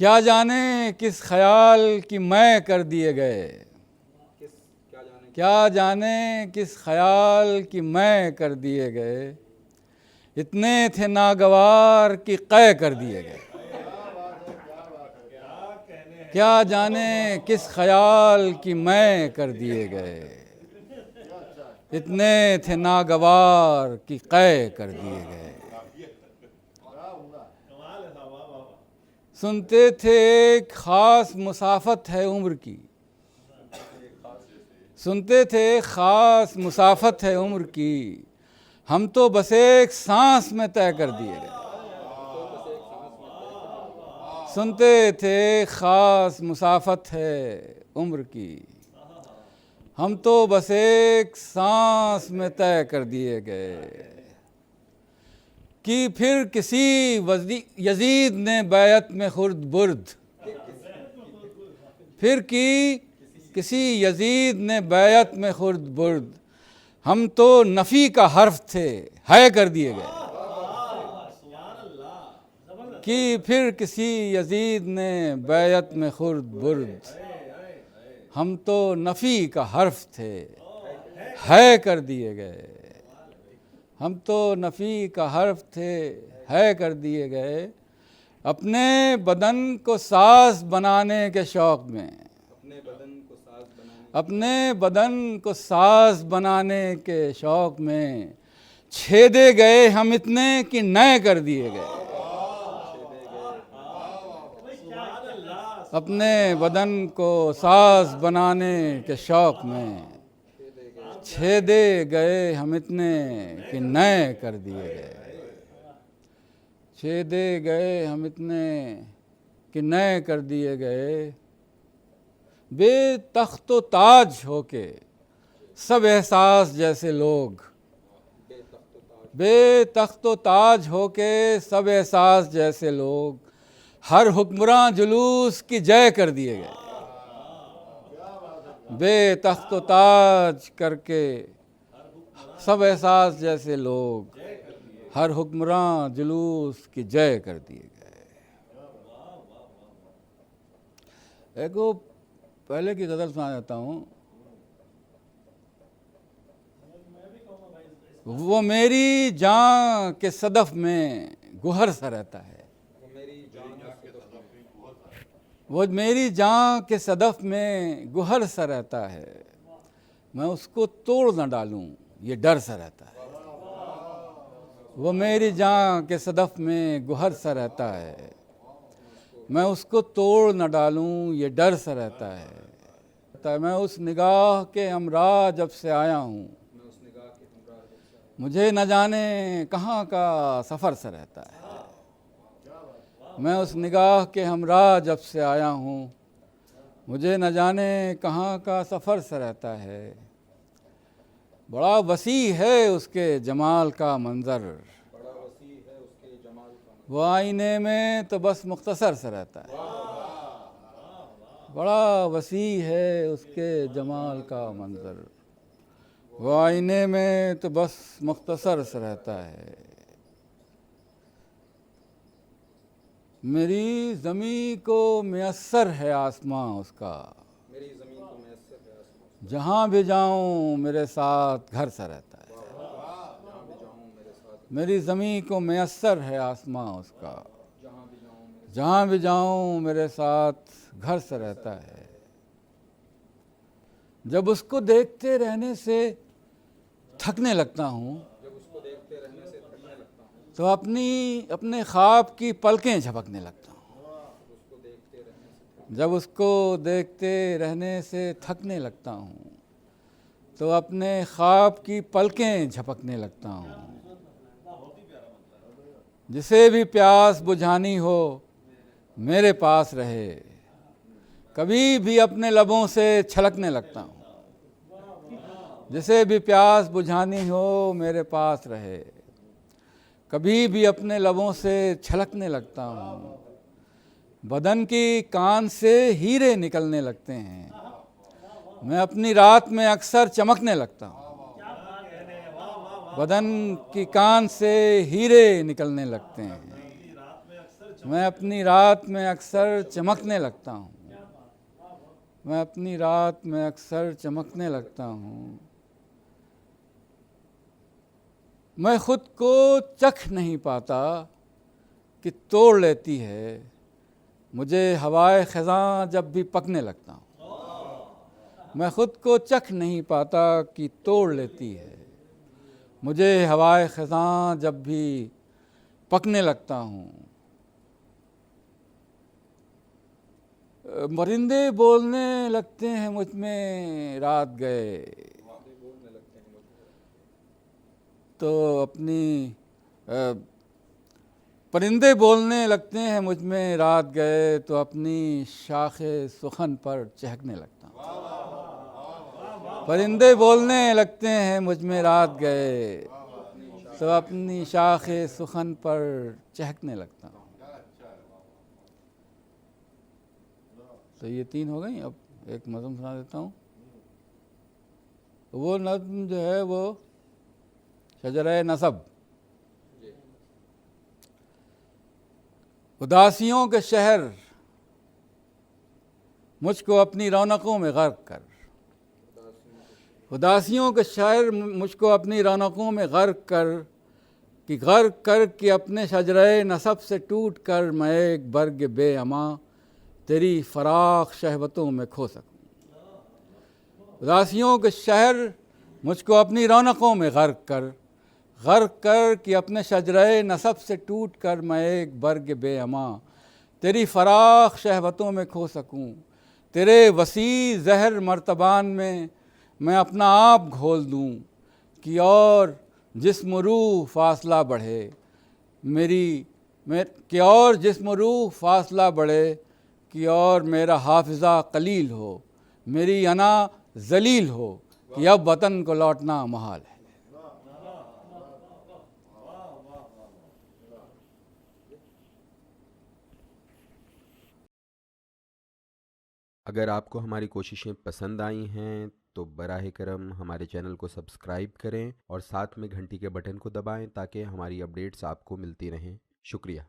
क्या जाने किस ख्याल की मैं कर दिए गए, क्या जाने किस ख्याल की मैं कर दिए गए, इतने थे नागवार कि कै कर दिए गए। क्या जाने किस ख्याल की मैं कर दिए गए, इतने थे नागवार कि कै कर दिए गए। सुनते थे एक खास मुसाफत है उम्र की, सुनते थे खास मुसाफत है उम्र की, हम तो बस एक सांस में तय कर दिए गए। सुनते थे खास मुसाफत है उम्र की, हम तो बस एक सांस में तय कर दिए गए। कि फिर किसी यजीद ने बैत में खुर्द बुर्द, फिर कि किसी यजीद ने बैत में खुर्द बुर्द, हम तो नफ़ी का हर्फ थे है कर दिए गए। कि फिर किसी यजीद ने बैत में खुर्द बुर्द, हम तो नफ़ी का हर्फ थे है कर दिए गए। हम तो नफ़ी का हर्फ थे है कर दिए गए। अपने बदन को साज बनाने के शौक़ में, अपने बदन को साज बनाने के शौक़ में, छेदे गए हम इतने कि नए कर दिए गए। अपने बदन को साज बनाने के शौक़ में, छेदे गए हम इतने कि नए कर दिए गए। छेदे गए हम इतने कि नए कर दिए गए। बेतख्तो ताज होके सब एहसास जैसे लोग, बेतख्तो ताज होके सब एहसास जैसे लोग, हर हुक्मरान जुलूस की जय कर दिए गए। बेतख्तो ताज करके सब एहसास जैसे लोग, हर हुक्मरान जुलूस की जय कर दिए गए। एक वो पहले की गज़ल सुना जाता हूँ। वो मेरी जान के सदफ में गुहर सा रहता है, वो मेरी जान के सदफ में गुहर सा रहता है, मैं उसको तोड़ न डालूं ये डर सा रहता है। वो मेरी जान के सदफ में गुहर सा रहता है, मैं उसको तोड़ न डालूं ये डर सा रहता है। मैं उस निगाह के हमरा जब से आया हूँ, मुझे न जाने कहाँ का सफ़र सा रहता है। मैं उस निगाह के हमरा जब से आया हूँ, मुझे न जाने कहाँ का सफ़र सा रहता है। बड़ा वसी है उसके जमाल का मंज़र, वो आईने में तो बस मुख्तसर सा रहता है। बड़ा वसी है उसके जमाल का मंज़र, वो आईने में तो बस मुख्तसर सा रहता है। मेरी ज़मीं को मैसर है आसमां उसका, जहाँ भी जाऊँ मेरे साथ घर सा रहता है। मेरी ज़मीं को मैसर है आसमां उसका, जहाँ भी जाऊँ मेरे साथ घर सा रहता है। जब उसको देखते रहने से थकने लगता हूँ, तो अपने ख्वाब की पलकें झपकने लगता हूँ। जब उसको देखते रहने से थकने लगता हूँ, तो अपने ख्वाब की पलकें झपकने लगता हूँ। जिसे भी प्यास बुझानी हो मेरे पास रहे, कभी भी अपने लबों से छलकने लगता हूँ। जिसे भी प्यास बुझानी हो मेरे पास रहे, कभी भी अपने लबों से छलकने लगता हूँ। बदन की कान से हीरे निकलने लगते हैं, मैं अपनी रात में अक्सर चमकने लगता हूँ। बदन की कान से हीरे निकलने लगते हैं, मैं अपनी रात में अक्सर चमकने लगता हूँ, मैं अपनी रात में अक्सर चमकने लगता हूँ। मैं खुद को चख नहीं पाता कि तोड़ लेती है मुझे हवाए ख़ज़ां जब भी पकने लगता हूँ। मैं खुद को चख नहीं पाता कि तोड़ लेती है मुझे हवाए ख़ज़ां जब भी पकने लगता हूँ। परिंदे बोलने लगते हैं मुझ में रात गए तो अपनी परिंदे बोलने लगते हैं मुझ में रात गए तो अपनी शाखे सुखन पर चहकने लगता हूँ। परिंदे बोलने लगते हैं मुझ में रात गए तो अपनी शाखे सुखन पर चहकने लगता हूँ। तो ये 3 हो गई। अब एक नज़म सुना देता हूँ। वो नज़म जो है वो शजरे नसब। उदासियों के शहर मुझको अपनी रौनकों में गर्क कर, उदासियों के शहर मुझको अपनी रौनकों में गर्क कर कि गर्क कर कि अपने शजरे नसब से टूट कर मैं एक बर्ग बेअमा तेरी फराख शहवतों में खो सकूं। उदासियों के शहर मुझको अपनी रौनकों में गर्क कर कि अपने शजरे नसब से टूट कर मैं एक बर्ग बेअमा तेरी फराख शहवतों में खो सकूं। तेरे वसी जहर मर्तबान में मैं अपना आप घोल दूं कि और जिस्म रूह फासला बढ़े कि और जिस्म रूह फासला बढ़े कि और मेरा हाफिज़ा कलील हो, मेरी अना जलील हो कि अब वतन को लौटना महाल है। अगर आपको हमारी कोशिशें पसंद आई हैं तो बराह करम हमारे चैनल को सब्सक्राइब करें और साथ में घंटी के बटन को दबाएं ताकि हमारी अपडेट्स आपको मिलती रहें। शुक्रिया।